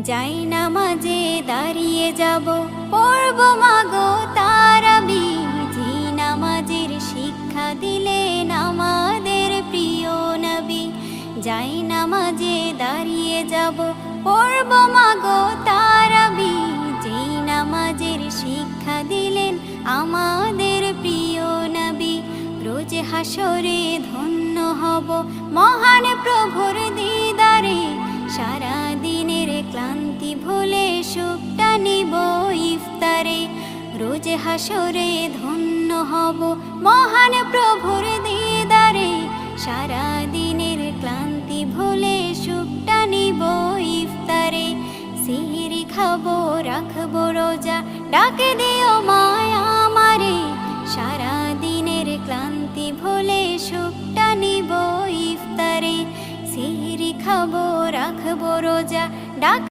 যাই নামাজে দাঁড়িয়ে যাব, পড়ব মাগো তারাবি। যে নামাজের শিক্ষা দিলেন আমাদের প্রিয় নবী। যাই নামাজে দাঁড়িয়ে যাব, পড়ব মাগো তারাবি। যে নামাজের শিক্ষা দিলেন আমাদের প্রিয় নবী। রোজ হাসরে ধন্য হব মহান প্রভুর দিদারে। সারা দিনের ক্লান্তি ভুলে সুখটা নিব ইফতারে। রোজ হাসরে ধন্য হব মহান প্রভুর দিদারে। সারা দিনের ক্লান্তি ভুলে সুখটা নিব ইফতারে। সিহরি খাবো রাখবো রোজা, ডাকে দিও মায়া আমারে। সারা দিনের ক্লান্তি ভুলে সুখটা নিব ইফতারে। সিহরি খাবো রাখবো রোজা, ডাক